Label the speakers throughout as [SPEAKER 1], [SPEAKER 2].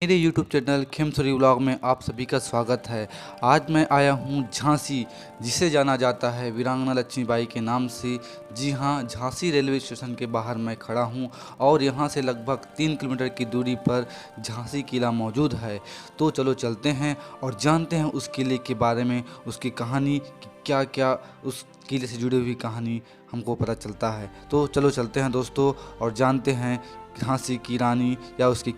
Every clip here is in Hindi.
[SPEAKER 1] मेरे YouTube चैनल खेमसरी व्लॉग में आप सभी का स्वागत है। आज मैं आया हूँ झांसी, जिसे जाना जाता है वीरांगना लक्ष्मीबाई के नाम से। जी हाँ, झांसी रेलवे स्टेशन के बाहर मैं खड़ा हूँ और यहाँ से लगभग 3 किलोमीटर की दूरी पर झांसी किला मौजूद है। तो चलो चलते हैं और जानते हैं उस किले के बारे में, उसकी कहानी, क्या क्या उस किले से जुड़ी हुई कहानी हमको पता चलता है। तो चलो चलते हैं दोस्तों और जानते हैं झांसी की रानी या उसकी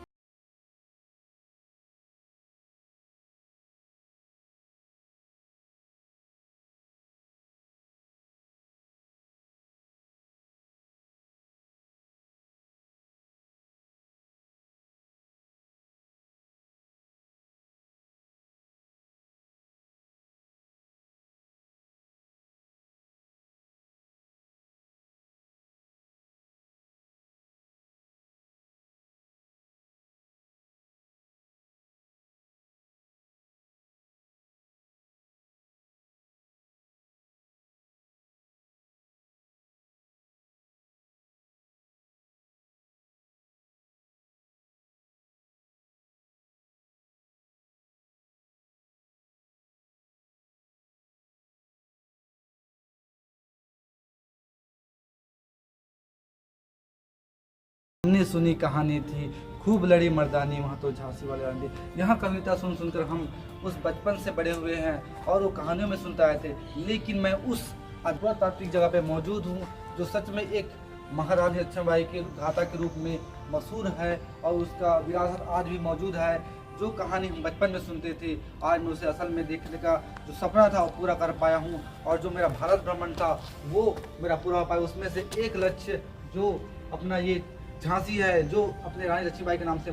[SPEAKER 1] सुनी कहानी थी, खूब लड़ी मर्दानी वहाँ तो झांसी वाले रानी थी। यहाँ कविता सुन सुनकर हम उस बचपन से बड़े हुए हैं और वो कहानियों में सुनते आए थे। लेकिन मैं उस अद्भुतात्मक जगह पे मौजूद हूँ जो सच में एक महारानी लक्ष्मीबाई के गाथा के रूप में मशहूर है और उसका विरासत आज भी मौजूद है। जो कहानी हम बचपन में सुनते थे, आज मैं उसे असल में देखने का जो सपना था वो पूरा कर पाया हूँ। और जो मेरा भारत भ्रमण था वो मेरा पूरा हो पाया। उसमें से एक लक्ष्य जो अपना ये झांसी है, जो अपने रानी लक्ष्मीबाई के नाम से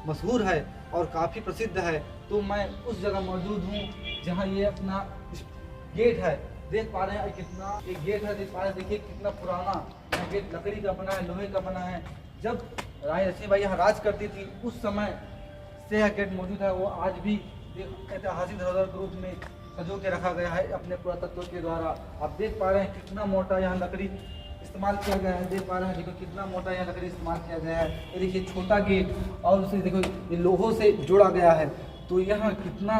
[SPEAKER 1] मशहूर है और काफ़ी प्रसिद्ध है। तो मैं उस जगह मौजूद हूँ जहाँ ये अपना गेट है, देख पा रहे हैं कितना एक गेट है, देख पा रहे हैं, देखिए कितना पुराना यह गेट लकड़ी का बना है, लोहे का बना है। जब रानी लक्ष्मीबाई यहाँ राज करती थी उस समय से यह गेट मौजूद है। वो आज भी ऐतिहासिक धरोहर के रूप में सजो के रखा गया है अपने पुरातत्व के द्वारा। आप देख पा रहे हैं कितना मोटा यहाँ लकड़ी इस्तेमाल किया गया है। देख पा रहे हैं, देखो कितना मोटा यहाँ लकड़ी इस्तेमाल किया गया है। ये देखिए छोटा गेट और उसे देखो ये लोहों से जोड़ा गया है। तो यहाँ कितना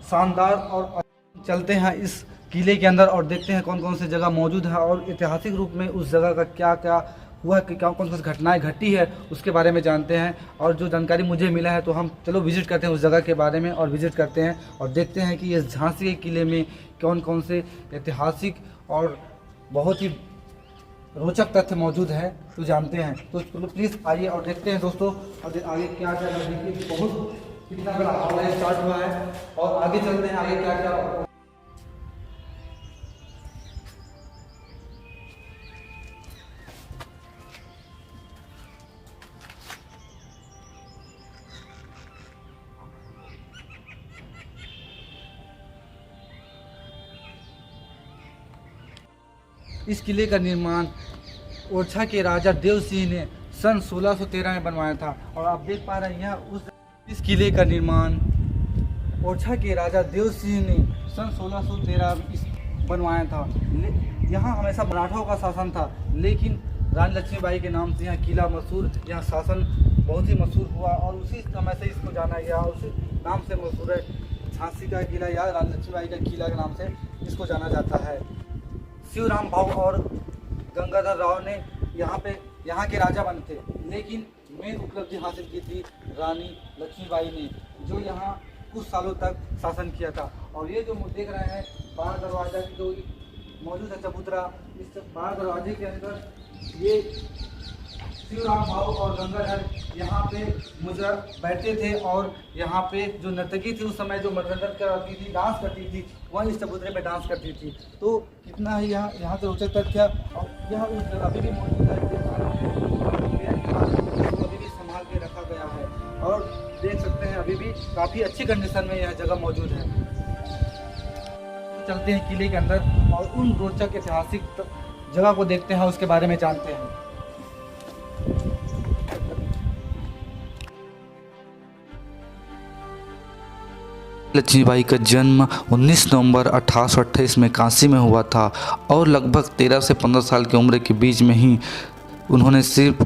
[SPEAKER 1] शानदार। और चलते हैं इस किले के अंदर और देखते हैं कौन कौन सी जगह मौजूद है और ऐतिहासिक रूप में उस जगह का क्या क्या हुआ कि क्या कौन कौन सी घटनाएं घटी है उसके बारे में जानते हैं। और जो जानकारी मुझे मिला है तो हम चलो विजिट करते हैं उस जगह के बारे में और विजिट करते हैं और देखते हैं कि इस झांसी के किले में कौन कौन से ऐतिहासिक और बहुत ही रोचक तथ्य मौजूद है, तो जानते हैं। तो प्लीज़ आइए और देखते हैं दोस्तों और आगे क्या क्या देखिए, बहुत कितना बड़ा हॉल है, स्टार्ट हुआ है और आगे चलते हैं आगे क्या क्या। इस किले का निर्माण ओरछा के राजा देव सिंह ने सन 1613 में बनवाया था। और आप देख पा रहे हैं यहाँ इस किले का निर्माण ओरछा के राजा देव सिंह ने सन 1613 में बनवाया था। यहाँ हमेशा मराठों का शासन था, लेकिन रानी लक्ष्मीबाई के नाम से यहाँ किला मशहूर, यहाँ शासन बहुत ही मशहूर हुआ और उसी समय से इसको जाना गया और उसी नाम से मशहूर है। झांसी का किला या रानी लक्ष्मीबाई का किला के नाम से इसको जाना जाता है। शिवराम भाऊ और गंगाधर राव ने यहाँ के राजा बने थे, लेकिन मेन उपलब्धि हासिल की थी रानी लक्ष्मीबाई ने, जो यहाँ कुछ सालों तक शासन किया था। और ये जो देख रहे हैं बाहर दरवाजा की जो मौजूद है चबूतरा, इस बाहर दरवाजे के अंदर ये शिवराम भाऊ और गंगाधर यहाँ पे मुझे बैठते थे और यहाँ पे जो नर्तकी थी उस समय जो मनोरंजन करती थी, डांस करती थी, वह इस चबूतरे पे डांस करती थी। तो कितना ही यहाँ से रोचक तथ्य। और यह उस जगह अभी भी मौजूद है, अभी भी संभाल के रखा गया है और देख सकते हैं अभी भी काफ़ी अच्छी कंडीशन में यह जगह मौजूद है। चलते हैं किले के अंदर और उन रोचक ऐतिहासिक जगह को देखते हैं, उसके बारे में जानते हैं। लक्ष्मीबाई का जन्म 19 नवंबर 1828 में काशी में हुआ था और लगभग 13 से 15 साल की उम्र के बीच में ही उन्होंने सिर्फ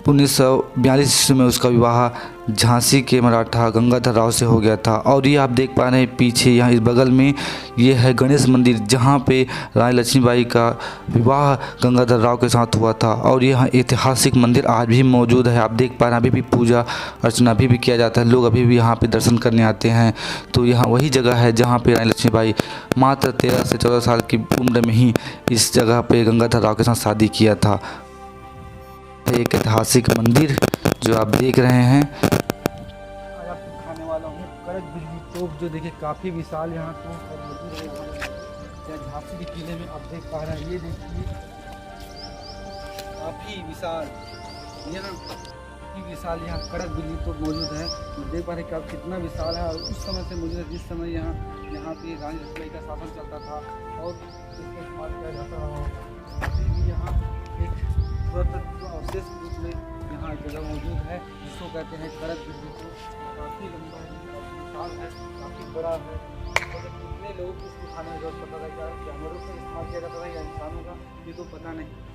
[SPEAKER 1] 1942 ईस्वी में उसका विवाह झांसी के मराठा गंगाधर राव से हो गया था। और ये आप देख पा रहे हैं पीछे यहाँ इस बगल में ये है गणेश मंदिर, जहाँ पे रानी लक्ष्मीबाई का विवाह गंगाधर राव के साथ हुआ था। और यह ऐतिहासिक मंदिर आज भी मौजूद है। आप देख पा रहे हैं अभी भी पूजा अर्चना अभी भी किया जाता है, लोग अभी भी यहाँ पे दर्शन करने आते हैं। तो यहाँ वही जगह है जहाँ पे रानी लक्ष्मीबाई मात्र 13 से 14 साल की उम्र में ही इस जगह पे गंगाधर राव के साथ शादी किया था। एक ऐतिहासिक मंदिर जो आप देख रहे हैं।
[SPEAKER 2] आज आपको खाने वाला हूँ कड़क बिजली तोप, जो देखिए काफ़ी विशाल यहाँ तो मौजूद है। झांसी के किले में आप देख पा रहे हैं, ये देखिए काफ़ी विशाल यहाँ कड़क बिजली तोप मौजूद है। तो देख पा रहे हैं कि आप कितना विशाल है। और उस समय से मौजूद है जिस समय यहाँ पे रानी लक्ष्मीबाई का शासन चलता था और इसका इस्तेमाल किया जाता था। अभी भी यहाँ एक पुरातत्व अवशेष के रूप में यहाँ जगह मौजूद है, जिसको कहते हैं कड़क बिजली तोप। काफ़ी लंबा है, काफ़ी विशाल है, काफ़ी बड़ा है। और कितने लोगों को इसको खाने में जरूरत पता था, क्या जानवरों का इस्तेमाल किया जाता था या इंसानों का, ये तो पता नहीं।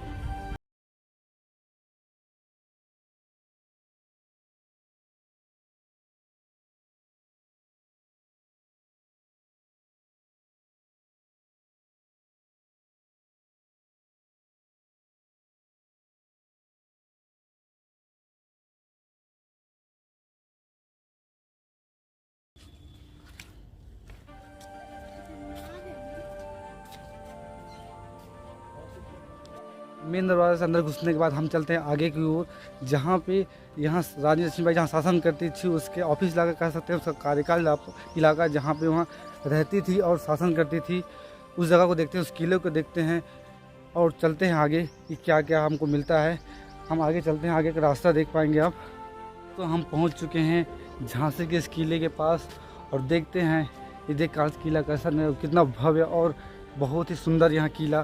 [SPEAKER 2] मेन दरवाजे से अंदर घुसने के बाद हम चलते हैं आगे की ओर, जहाँ पे यहाँ रानी लक्ष्मीबाई जहाँ शासन करती थी उसके ऑफिस इलाका कह सकते हैं, उसका कार्यकाल इलाका जहाँ पे वहाँ रहती थी और शासन करती थी। उस जगह को देखते हैं, उस किले को देखते हैं और चलते हैं आगे कि क्या क्या हमको मिलता है। हम आगे चलते हैं, आगे का रास्ता देख पाएंगे आप। तो हम पहुँच चुके हैं झांसी के इस किले के पास और देखते हैं ये देख किला कैसा कितना भव्य और बहुत ही सुंदर यहाँ किला।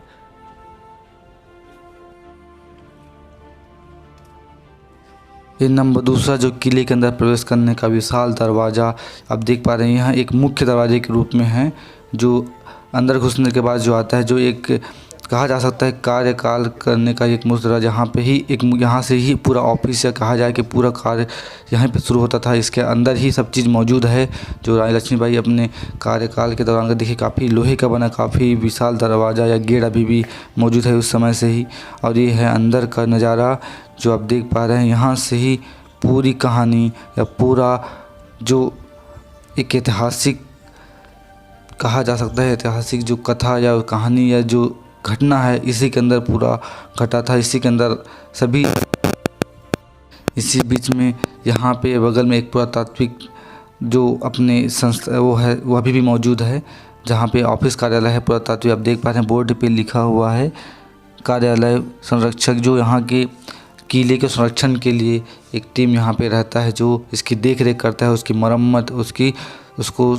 [SPEAKER 1] ये नंबर दूसरा जो किले के अंदर प्रवेश करने का विशाल दरवाज़ा आप देख पा रहे हैं, यहाँ एक मुख्य दरवाजे के रूप में है, जो अंदर घुसने के बाद जो आता है, जो एक कहा जा सकता है कार्यकाल करने का एक मुख्य दरवाजा। यहाँ पे ही एक यहाँ से ही पूरा ऑफिस या कहा जाए कि पूरा कार्य यहाँ पे शुरू होता था। इसके अंदर ही सब चीज़ मौजूद है जो रानी लक्ष्मीबाई अपने कार्यकाल के दौरान का देखिए काफ़ी लोहे का बना काफ़ी विशाल दरवाज़ा या गेट अभी भी मौजूद है उस समय से ही। और ये है अंदर का नज़ारा जो आप देख पा रहे हैं। यहाँ से ही पूरी कहानी या पूरा जो एक ऐतिहासिक कहा जा सकता है, ऐतिहासिक जो कथा या कहानी या जो घटना है इसी के अंदर पूरा घटा था, इसी के अंदर सभी। इसी बीच में यहाँ पे बगल में एक पुरातात्विक जो अपने संस्था वो है वो अभी भी मौजूद है, जहाँ पे ऑफिस कार्यालय है पुरातात्विक। आप देख पा रहे हैं बोर्ड पे लिखा हुआ है कार्यालय संरक्षक, जो यहाँ के किले के संरक्षण के लिए एक टीम यहाँ पे रहता है जो इसकी देख रेख करता है, उसकी मरम्मत उसको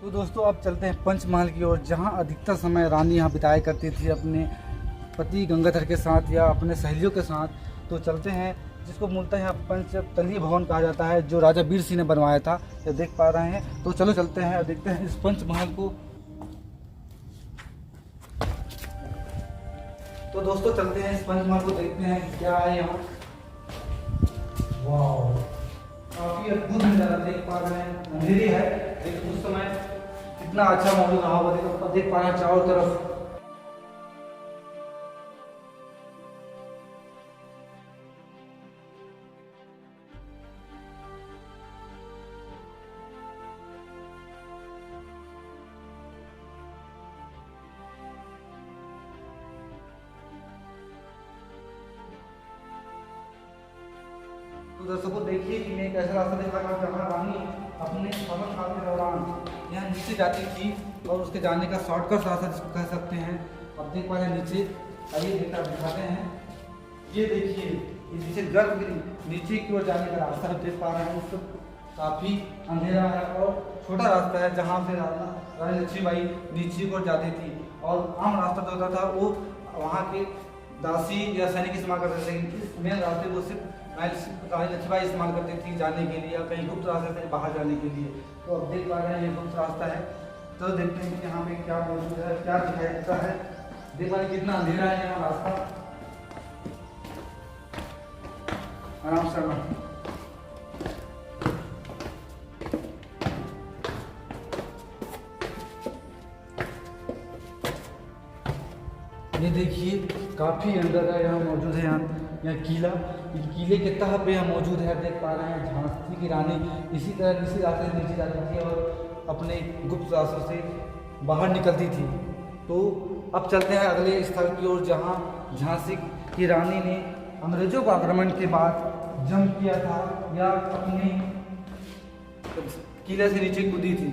[SPEAKER 2] तो दोस्तों अब चलते हैं पंचमहल की ओर, जहाँ अधिकतर समय रानी यहाँ बिताया करती थी अपने पति गंगाधर के साथ या अपने सहेलियों के साथ। तो चलते हैं, जिसको मूलतः यहाँ पंचतलीय भवन कहा जाता है, जो राजा वीर सिंह ने बनवाया था, ये देख पा रहे हैं। तो चलो चलते हैं और देखते हैं इस पंचमहल को। तो दोस्तों चलते हैं इस पंचमहल को, देखते हैं क्या है यहाँ। वाह, काफी अद्भुत नजारा देख पा रहे हैं। अंधेरी है लेकिन उस समय कितना अच्छा मौसम रहा होगा, देख पा रहे हैं चारों तरफ। तो दर्शकों देखिए कि मैं एक ऐसा रास्ता देखा था जहाँ रानी अपने शासन काल के दौरान यहाँ नीचे जाती थी और उसके जाने का शॉर्टकट रास्ता जिसको कह सकते हैं। अब देख पा रहे हैं नीचे, आइए दिखाते हैं। ये देखिए ये नीचे गर्भगृह, नीचे की ओर जाने का रास्ता देख पा रहे हैं। उसको काफ़ी अंधेरा है और छोटा रास्ता है जहाँ से रानी लक्ष्मीबाई नीचे की ओर जाती थी। और आम रास्ता जो होता था वो वहाँ के दासी या सैनिक इस्तेमाल करते थे, लेकिन इस मेन रास्ते को सिर्फ रानी लक्ष्मीबाई इस्तेमाल करती थी जाने के लिए या कहीं गुप्त रास्ते से बाहर जाने के लिए। तो अब देख पा रहे हैं ये गुप्त रास्ता है तो देखते हैं कि यहाँ पे क्या मौजूद है, क्या दिखाई देता है। देख भाई कितना अंधेरा है यहाँ रास्ता। आराम से आराम। ये देखिए काफ़ी अंदर है, यहाँ मौजूद है। यहाँ किला, किले के तह पे यहाँ मौजूद है। देख पा रहे हैं झांसी की रानी इसी तरह इसी रास्ते से नीचे जाती थी और अपने गुप्त रास्तों से बाहर निकलती थी। तो अब चलते हैं अगले स्थल की ओर, जहाँ झांसी की रानी ने अंग्रेजों के आक्रमण के बाद जंग किया था या अपने किले से नीचे कूदी थी।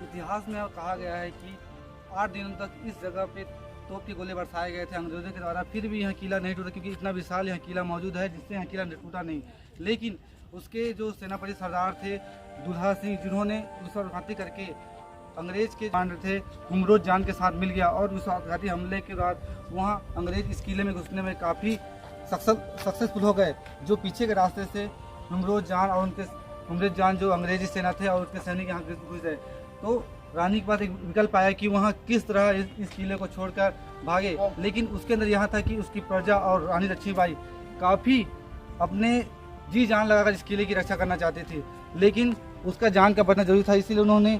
[SPEAKER 2] इतिहास में कहा गया है कि 8 दिनों तक इस जगह पे तोप के गोले बरसाए गए थे अंग्रेजों के द्वारा, फिर भी यहाँ किला नहीं टूटा, क्योंकि इतना विशाल यहाँ किला मौजूद है जिससे यहाँ किला टूटा नहीं। लेकिन उसके जो सेनापति सरदार थे दुल्हा सिंह, जिन्होंने उस पर घाती करके अंग्रेज के कमांडर थे हुमरोज जान के साथ मिल गया और उस आत्मघाती हमले के बाद वहाँ अंग्रेज इस किले में घुसने में काफ़ी सक्सेसफुल हो गए। जो पीछे के रास्ते से हुमरोज जान और उनके हुमरेज जान जो अंग्रेजी सेना थे और उसके सैनिक यहाँ घुस गए, तो रानी के पास एक विकल्प आया कि वहाँ किस तरह इस किले को छोड़कर भागे। लेकिन उसके अंदर यहाँ था कि उसकी प्रजा और रानी लक्ष्मीबाई काफ़ी अपने जी जान लगाकर इस किले की रक्षा करना चाहती थी, लेकिन उसका जान का बचना जरूरी था। इसीलिए उन्होंने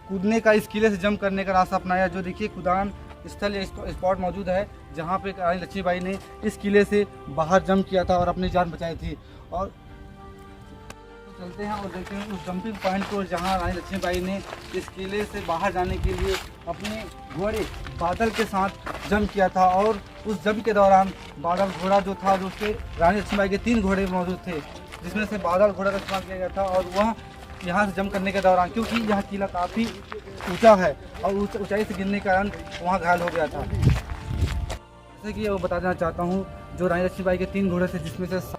[SPEAKER 2] कूदने का, इस किले से जंप करने का रास्ता अपनाया। जो देखिए कुदान स्थल या स्पॉट मौजूद है जहाँ पे रानी लक्ष्मीबाई ने इस किले से बाहर जंप किया था और अपनी जान बचाई थी। और चलते हैं और देखते हैं उस जंपिंग पॉइंट को, जहाँ रानी लक्ष्मीबाई ने इस किले से बाहर जाने के लिए अपने घोड़े बादल के साथ जंप किया था। और उस जंप के दौरान बादल घोड़ा जो था, जो उसके रानी लक्ष्मीबाई के 3 घोड़े मौजूद थे, जिसमें से बादल घोड़ा का इस्तेमाल किया गया था। और वह यहाँ से जंप करने के दौरान, क्योंकि यह किला काफ़ी ऊंचा है और ऊंचाई से गिरने के कारण वहाँ घायल हो गया था। जैसे कि वो बता देना चाहता हूँ, जो रानी लक्ष्मीबाई के 3 घोड़े थे, जिसमें से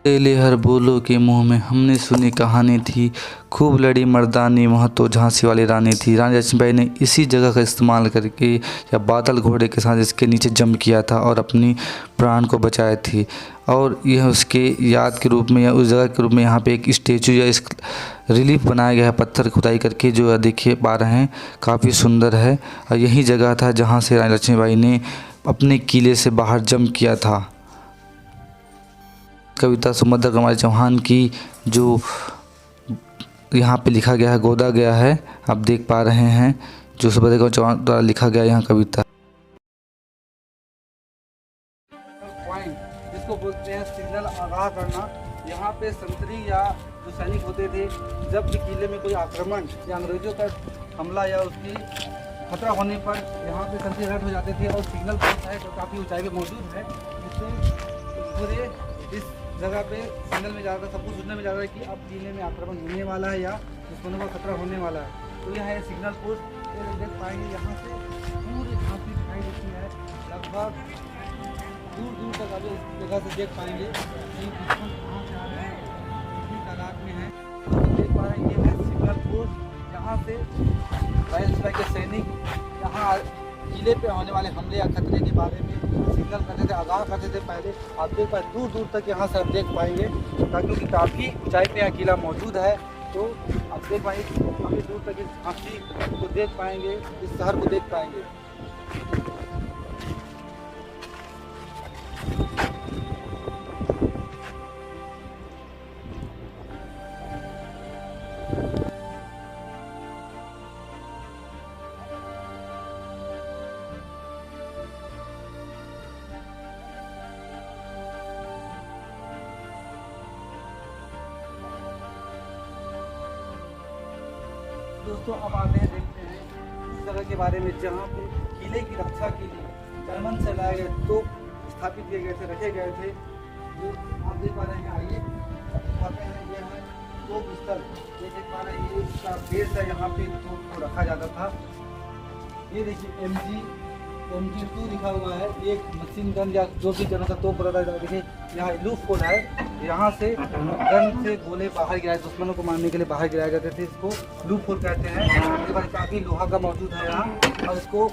[SPEAKER 3] तेले हर बोलो के मुंह में हमने सुनी कहानी थी, खूब लड़ी मर्दानी वहाँ तो झांसी वाली रानी थी। रानी लक्ष्मीबाई ने इसी जगह का इस्तेमाल करके या बादल घोड़े के साथ इसके नीचे जंप किया था और अपनी प्राण को बचाई थी। और यह उसके याद के रूप में या उस जगह के रूप में यहाँ पे एक स्टेचू या इस रिलीफ बनाया गया है, पत्थर खुदाई करके, जो देखिए पा रहे हैं काफ़ी सुंदर है। और यही जगह था जहाँ से रानी लक्ष्मीबाई ने अपने किले से बाहर जंप किया था। कविता सुमंदर कुमारी चौहान की जो यहाँ पे लिखा गया है, गोदा गया है, आप देख पा रहे हैं, जो सुमंदर कुमारी चौहान द्वारा लिखा गया यहाँ कविता।
[SPEAKER 2] पॉइंट जिसको बोलते हैं सिग्नल आगाह करना। यहाँ पे संतरी या जो सैनिक होते थे, जब भी किले में कोई आक्रमण या अंग्रेजों का हमला या उसकी खतरा होने पर यहाँ पे संतरी अलर्ट हो जाते थे। और सिग्नल पोस्ट है जो काफ़ी ऊंचाई पे मौजूद है, जिससे पूरे इस जगह पे सिग्नल में ज़्यादा सब कुछ सुनने में ज़्यादा है कि अब किले में आक्रमण होने वाला है या दुश्मनों का खतरा होने वाला है। तो यह है सिग्नल पोस्ट। देख पाएंगे यहाँ से पूरी झांसी दिखाई देती है, लगभग दूर दूर तक आप इस जगह से देख पाएंगे कि दुश्मन कहाँ से आ रहे हैं, कितनी तादाद में है। देख पा रहे हैं ये है सिग्नल पोस्ट, जहाँ से रानी लक्ष्मीबाई के सैनिक यहाँ किले पे होने वाले हमले या खतरे के बारे में सिग्नल करते थे, आगाह करते थे। पहले आप देख पाए दूर दूर तक यहाँ से आप देख पाएंगे, क्योंकि काफ़ी ऊंचाई पे यहाँ किला मौजूद है। तो आप देख पाएंगे काफ़ी दूर तक इस झांसी को देख पाएंगे, इस शहर को देख पाएंगे। दोस्तों अब आते हैं, देखते हैं इस जगह के बारे में, जहाँ पे किले की रक्षा के लिए जर्मन से लाए गए तोप स्थापित किए गए थे, रखे गए थे। जो आप देख पा रहे हैं, आइए दिखाते हैं। ये है तोप स्थल, ये देख पा रहे हैं, ये इसका बेस है, यहाँ पे तोप को रखा जाता था। ये देखिए MG
[SPEAKER 1] MG2 लिखा हुआ है। ये एक मशीन गन या जो भी गन का तोप रहता है। देखिए यहाँ लूप होल है, यहाँ से गन से गोले बाहर गिराए, दुश्मनों को मारने के लिए बाहर गिराए जाते थे। इसको लूप होल कहते हैं। इसके बाद काफ़ी लोहा का मौजूद है यहाँ, और इसको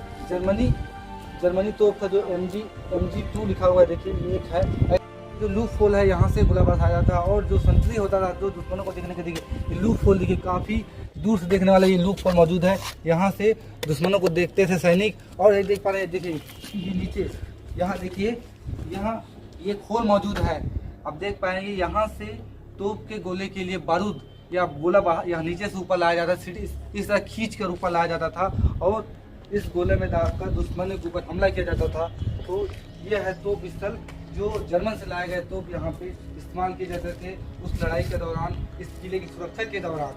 [SPEAKER 1] जर्मनी तोप का जो MG2 लिखा हुआ है, देखिए ये एक है। जो लूप होल है यहाँ से गोला बार आ जाता है, और जो संतरी होता था जो दुश्मनों को देखने के देखिए लूप होल, देखिए काफ़ी दूर से देखने वाला ये लूप होल मौजूद है। यहाँ से दुश्मनों को देखते थे सैनिक। और ये देख पा रहे हैं, देखिए ये नीचे यहाँ देखिए यहाँ ये खोल मौजूद है। अब देख पाएंगे यहाँ से तोप के गोले के लिए बारूद या गोला बाहर यहाँ नीचे से ऊपर लाया जाता था, इस तरह खींच कर ऊपर लाया जाता था, और इस गोले में डालकर दुश्मन के ऊपर हमला किया जाता था। तो यह है तोप स्थल जो जर्मन से लाए गए तोप यहाँ पे इस्तेमाल किए जाते थे उस लड़ाई के दौरान, इस किले की सुरक्षा के दौरान।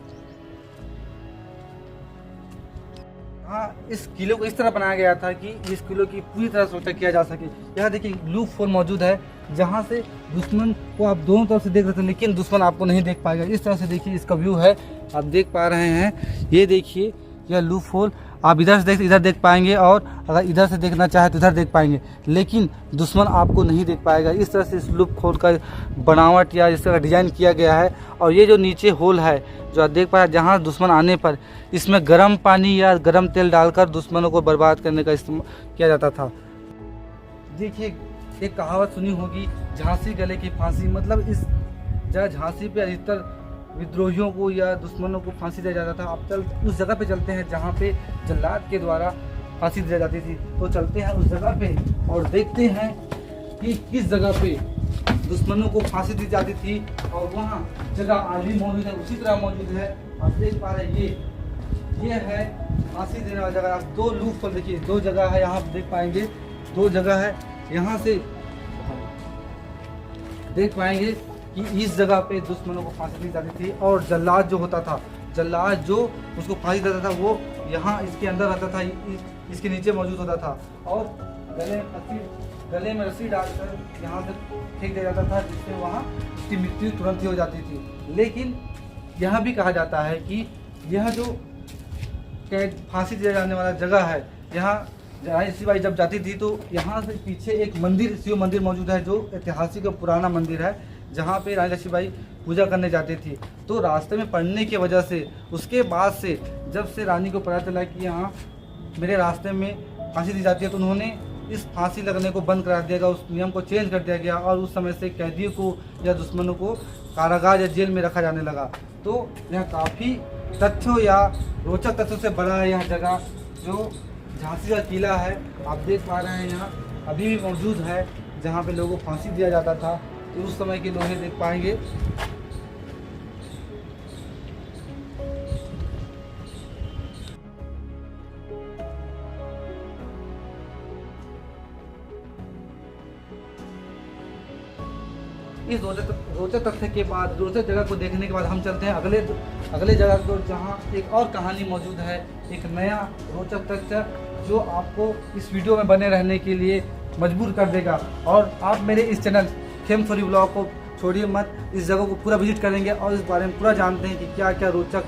[SPEAKER 1] हाँ, इस किले को इस तरह बनाया गया था कि इस किले की पूरी तरह सुरक्षा किया जा सके। यहाँ देखिए लूप होल मौजूद है, जहाँ से दुश्मन को आप दोनों तरफ से देख रहे थे, लेकिन दुश्मन आपको नहीं देख पाएगा। इस तरह से देखिए इसका व्यू है, आप देख पा रहे हैं। ये देखिए यह लूप होल, आप इधर से इधर देख पाएंगे, और अगर इधर से देखना चाहे तो इधर देख पाएंगे, लेकिन दुश्मन आपको नहीं देख पाएगा। इस तरह से इस लूप होल का बनावट या इस तरह डिजाइन किया गया है। और ये जो नीचे होल है जो आप देख पाए, जहाँ दुश्मन आने पर इसमें गर्म पानी या गर्म तेल डालकर दुश्मनों को बर्बाद करने का इस्तेमाल किया जाता था। देखिए एक कहावत सुनी होगी, झांसी गले की फांसी, मतलब इस जगह झांसी पे अधिकतर विद्रोहियों को या दुश्मनों को फांसी दिया जाता था। अब उस जगह पे चलते हैं जहाँ पे जल्लाद के द्वारा फांसी दी जाती थी। तो चलते हैं उस जगह पे और देखते हैं कि किस जगह पे दुश्मनों को फांसी दी जाती थी, और वहाँ जगह आज भी मौजूद है, उसी तरह मौजूद है। आप देख पा रहे हैं ये है फांसी देने वाली जगह। आप दो लूप पर देखिए, दो जगह है यहाँ देख पाएंगे, दो जगह है। यहाँ से देख पाएंगे कि इस जगह पे दुश्मनों को फांसी दी जाती थी, और जल्लाद जो होता था, जल्लाद जो उसको फांसी देता था वो यहाँ इसके अंदर रहता था, इसके नीचे मौजूद होता था, और गले में रस्सी डालकर यहाँ से फेंक दिया जाता था, जिससे वहाँ उसकी मृत्यु तुरंत ही हो जाती थी। लेकिन यह भी कहा जाता है कि यह जो कैद फांसी दिया जाने वाला जगह है, यहाँ रानी लक्ष्मीबाई जब जाती थी तो यहाँ से पीछे एक मंदिर, शिव मंदिर मौजूद है, जो ऐतिहासिक और पुराना मंदिर है, जहाँ पे रानी लक्ष्मीबाई पूजा करने जाती थी। तो रास्ते में पड़ने की वजह से, उसके बाद से जब से रानी को पता चला कि यहाँ मेरे रास्ते में फांसी दी जाती है, तो उन्होंने इस फांसी लगने को बंद करा दिया गया, उस नियम को चेंज कर दिया गया, और उस समय से कैदियों को या दुश्मनों को कारागार या जेल में रखा जाने लगा। तो यह काफ़ी तथ्यों या रोचक तथ्यों से बड़ा है यह जगह, जो झांसी का किला है। आप देख पा रहे हैं यहाँ अभी भी मौजूद है, जहाँ पे लोगों को फांसी दिया जाता था। तो उस समय के लोहे देख पाएंगे। इस रोचक तथ्य के बाद, रोचक जगह को देखने के बाद हम चलते हैं अगले जगह को, जहाँ एक और कहानी मौजूद है, एक नया रोचक तथ्य जो आपको इस वीडियो में बने रहने के लिए मजबूर कर देगा। और आप मेरे इस channel Khem for you blog को छोड़िए मत, इस जगह को पूरा विजिट करेंगे और इस बारे में पूरा जानते हैं कि क्या क्या रोचक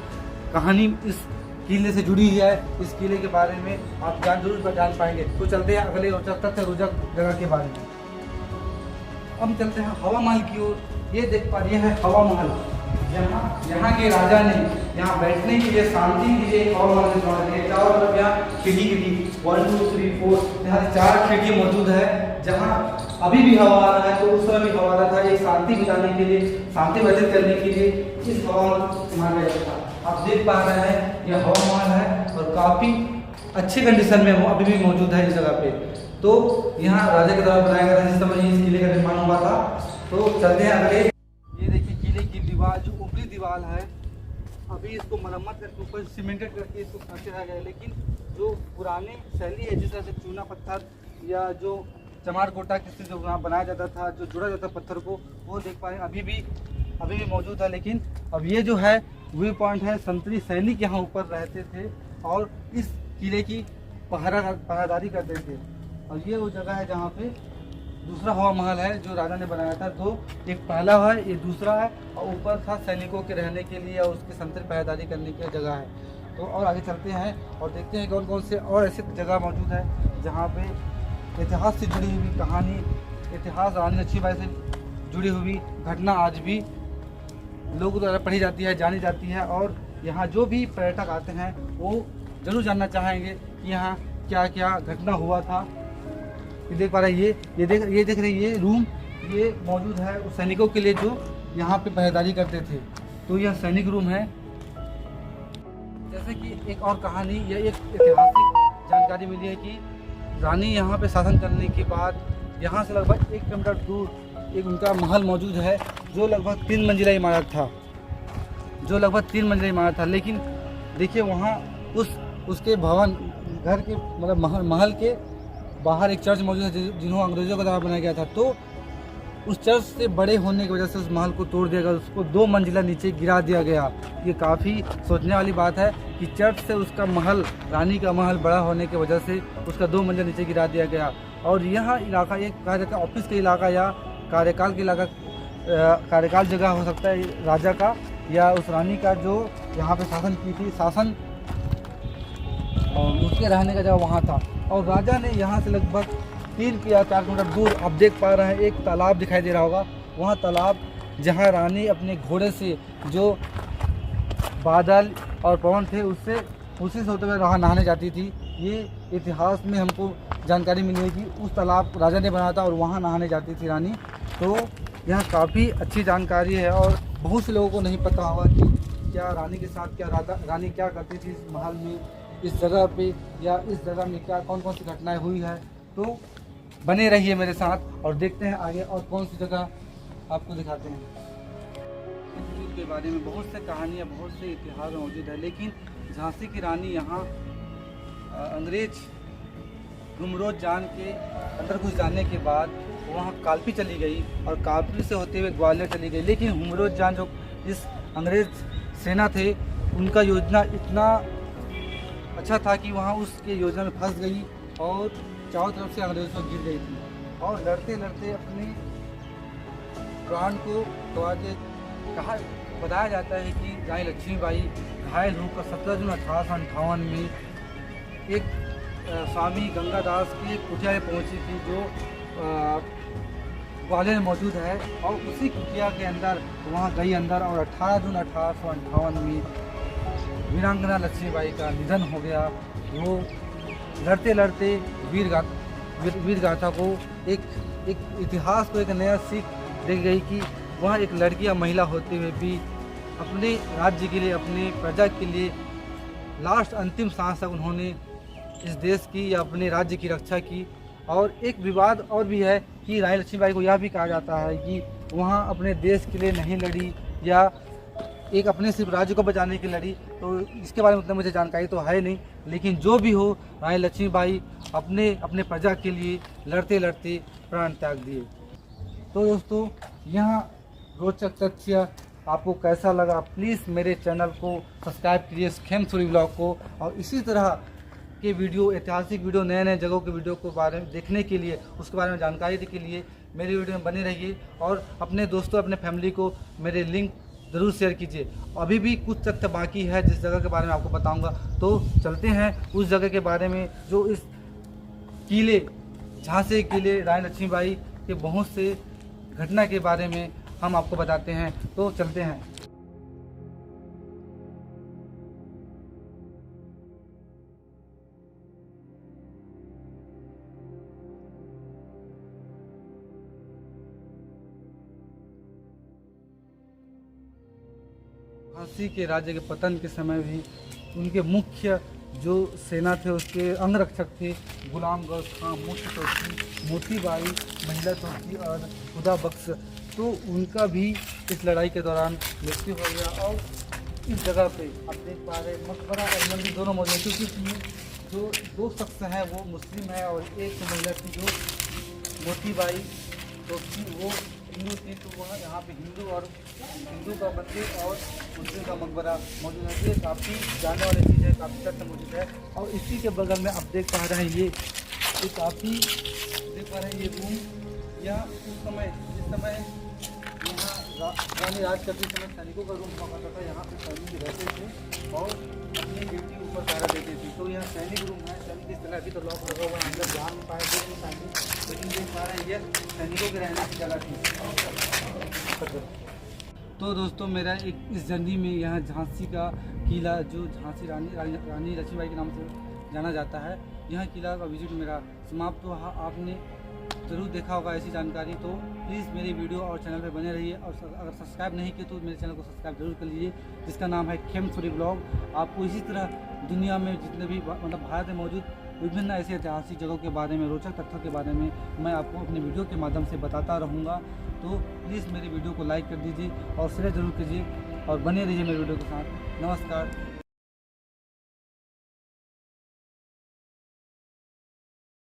[SPEAKER 1] कहानी इस किले से जुड़ी है। इस किले के बारे में आप जरूर जान पाएंगे। तो चलते हैं अगले रोचक तथ्य, रोचक जगह के बारे में। हम चलते हैं हवा महल की ओर। ये देख पा रहे हैं हवा महल, यहाँ के राजा ने यहाँ बैठने के लिए, शांति के लिए हवा महल निर्माण किया। चारों तरफ यहाँ खिड़की 1 2 3 4 यहाँ 4 खिड़की मौजूद है, जहाँ अभी भी हवा आ रहा है। तो उस समय भी हवा आ रहा था, एक शांति बिताने के लिए, शांति व्यतीत करने के लिए इस हवा महल को इस्तेमाल किया जाता था। आप देख पा रहे हैं यह हवा महल है, और काफ़ी अच्छे कंडीशन में अभी भी मौजूद है इस जगह पे। तो यहाँ राजा के द्वारा बनाया गया था जिस समय इस किले का निर्माण हुआ था। तो चलते हैं अगले। ये देखिए किले की दीवार, जो ऊपरी दीवार है, अभी इसको मरम्मत करके ऊपर सीमेंटेड करके इसको खींचा गया है। लेकिन जो पुरानी शैली है, जिस तरह से चूना पत्थर या जो चमार कोटा किसी जो वहाँ बनाया जाता था, जो जुड़ा जाता पत्थर को, वो देख पा रहे हैं अभी भी मौजूद है। लेकिन अब ये जो है व्यू पॉइंट है, संतरी सैनिक यहाँ ऊपर रहते थे और इस किले की पहरादारी करते थे। और ये वो जगह है जहाँ पे दूसरा हवा महल है जो राजा ने बनाया था। तो एक पहला है, ये दूसरा है, और ऊपर था सैनिकों के रहने के लिए और उसके संतरी पहरेदारी करने की जगह है। तो और आगे चलते हैं और देखते हैं कौन कौन से और ऐसे जगह मौजूद है जहाँ पे इतिहास से जुड़ी हुई कहानी, इतिहास रानी लक्ष्मीबाई से जुड़ी हुई घटना आज भी लोगों द्वारा पढ़ी जाती है, जानी जाती है। और यहाँ जो भी पर्यटक आते हैं वो ज़रूर जानना चाहेंगे कि यहाँ क्या क्या घटना हुआ था। ये देख पा रहे हैं, ये देख रहे हैं, ये रूम ये मौजूद है उस सैनिकों के लिए जो यहाँ पे पहरेदारी करते थे। तो यह सैनिक रूम है। जैसे कि एक और कहानी या एक ऐतिहासिक जानकारी मिली है कि रानी यहाँ पे शासन करने के बाद यहाँ से लगभग 1 किलोमीटर दूर एक उनका महल मौजूद है जो लगभग 3 मंजिला इमारत था। लेकिन देखिए वहाँ उसके भवन घर के मतलब महल के बाहर एक चर्च मौजूद है जिन्हों अंग्रेज़ों के द्वारा बनाया गया था। तो उस चर्च से बड़े होने की वजह से उस महल को तोड़ दिया गया, उसको 2 मंजिला नीचे गिरा दिया गया। ये काफ़ी सोचने वाली बात है कि चर्च से उसका महल, रानी का महल बड़ा होने की वजह से उसका 2 मंजिला नीचे गिरा दिया गया। और यह इलाका एक कहा जाता है ऑफिस का इलाका या कार्यकाल जगह हो सकता है राजा का या उस रानी का जो यहाँ पे शासन की थी, उसके रहने का जगह वहाँ था। और राजा ने यहाँ से लगभग 3 या 4 किलोमीटर दूर आप देख पा रहे हैं एक तालाब दिखाई दे रहा होगा। वहाँ तालाब जहाँ रानी अपने घोड़े से जो बादल और पवन थे उसी से होते हुए वहाँ नहाने जाती थी। ये इतिहास में हमको जानकारी मिली है कि उस तालाब राजा ने बनाया था और वहाँ नहाने जाती थी रानी। तो यह काफ़ी अच्छी जानकारी है और बहुत से लोगों को नहीं पता होगा कि क्या रानी के साथ क्या रानी क्या करती थी इस महल में, इस जगह पे या इस जगह में क्या कौन सी घटनाएं हुई है। तो बने रहिए मेरे साथ और देखते हैं आगे और कौन सी जगह आपको दिखाते हैं। के बारे में बहुत से कहानियाँ, बहुत से इतिहास मौजूद है। लेकिन झांसी की रानी यहाँ अंग्रेज गुमरोज जान के अंदर घुस जाने के बाद वहाँ कालपी चली गई और कालपी से होते हुए ग्वालियर चली गई। लेकिन गुमरोज जान जो इस अंग्रेज सेना थे उनका योजना इतना अच्छा था कि वहाँ उसके योजना में फंस गई और चारों तरफ से अंग्रेजों को गिर गई थी और लड़ते लड़ते अपने प्राण को गवा के बताया जाता है कि रानी लक्ष्मीबाई घायल होकर 17 जून 1858 में एक स्वामी गंगादास की कुटिया में पहुंची थी जो ग्वालियर में मौजूद है। और उसी कुटिया के अंदर वहां गई अंदर और 18 जून 1858 में वीरांगना लक्ष्मीबाई का निधन हो गया। वो लड़ते लड़ते वीर गाथा को एक इतिहास को एक नया सीख दे गई कि वह एक लड़की या महिला होते हुए भी अपने राज्य के लिए, अपने प्रजा के लिए लास्ट अंतिम सांस तक उन्होंने इस देश की या अपने राज्य की रक्षा की। और एक विवाद और भी है कि रानी लक्ष्मीबाई को यह भी कहा जाता है कि वहाँ अपने देश के लिए नहीं लड़ी या एक अपने सिर्फ राज्य को बचाने के लड़ी। तो इसके बारे में उतना मुझे जानकारी तो है नहीं, लेकिन जो भी हो रानी लक्ष्मीबाई अपने प्रजा के लिए लड़ते लड़ते प्राण त्याग दिए। तो दोस्तों यहाँ रोचक तथ्य आपको कैसा लगा, प्लीज़ मेरे चैनल को सब्सक्राइब कीजिए खेमसुरी ब्लॉग को। और इसी तरह के वीडियो, ऐतिहासिक वीडियो, नए नए जगहों के वीडियो को बारे में देखने के लिए, उसके बारे में जानकारी के लिए मेरी वीडियो में बने रहिए और अपने दोस्तों, अपने फैमिली को मेरे लिंक ज़रूर शेयर कीजिए। अभी भी कुछ तथ्य बाकी है जिस जगह के बारे में आपको बताऊंगा। तो चलते हैं उस जगह के बारे में जो इस किले, झांसी किले, रानी लक्ष्मीबाई के बहुत से घटना के बारे में हम आपको बताते हैं। तो चलते हैं। झांसी के राज्य के पतन के समय भी उनके मुख्य जो सेना थे उसके अंगरक्षक थे गुलाम गौस खां, मुख्य चौकी मोतीबाई, महिला चौकी और खुदा बख्श। तो उनका भी इस लड़ाई के दौरान मृत्यु हो गया। और इस जगह पे आप देख पा रहे मकबरा और मंदिर दोनों मौजूद हैं, क्योंकि इसमें जो 2 शख्स हैं वो मुस्लिम है और एक महिला थी जो मोतीबाई चौकी वो हिंदू थी। तो वह यहाँ पे हिंदू का मंदिर और मुस्लिम का मकबरा मौजूद है। ये काफ़ी जानने वाली चीज़ है, काफ़ी तथ्य मौजूद है। और इसी के बगल में आप देख पा रहे हैं ये काफ़ी देख पा रहे हैं ये रूम या उस समय जिस समय यहाँ रानी राज करते समय सैनिकों का रूम हुआ करता था। यहाँ पे सैनिक रहते थे और अपनी ड्यूटी ऊपर पहरा देते थे। तो तो यह सैनिक रूम है। सैनिक इस तरह अभी तो लॉक लगा हुआ है, अंदर जा नहीं पाए, देख नहीं पाएंगे, लेकिन देख पा रहे हैं ये सैनिकों के रहने की जगह थी। तो दोस्तों मेरा एक इस जर्नी में यहाँ झांसी का किला, जो झांसी रानी लक्ष्मीबाई के नाम से जाना जाता है, यह किला का विजिट मेरा समाप्त हुआ। आपने ज़रूर देखा होगा ऐसी जानकारी, तो प्लीज़ मेरी वीडियो और चैनल पे बने रहिए। और अगर सब्सक्राइब नहीं किए तो मेरे चैनल को सब्सक्राइब जरूर कर लीजिए, जिसका नाम है खेमछुरी ब्लॉग। आपको इसी तरह दुनिया में जितने भी मतलब भारत में मौजूद विभिन्न ऐसे ऐतिहासिक जगहों के बारे में, रोचक तथ्यों के बारे में मैं आपको अपने वीडियो के माध्यम से बताता रहूँगा। तो प्लीज़ मेरी वीडियो को लाइक कर दीजिए और शेयर ज़रूर कीजिए और बने रहिए मेरे वीडियो के साथ। नमस्कार।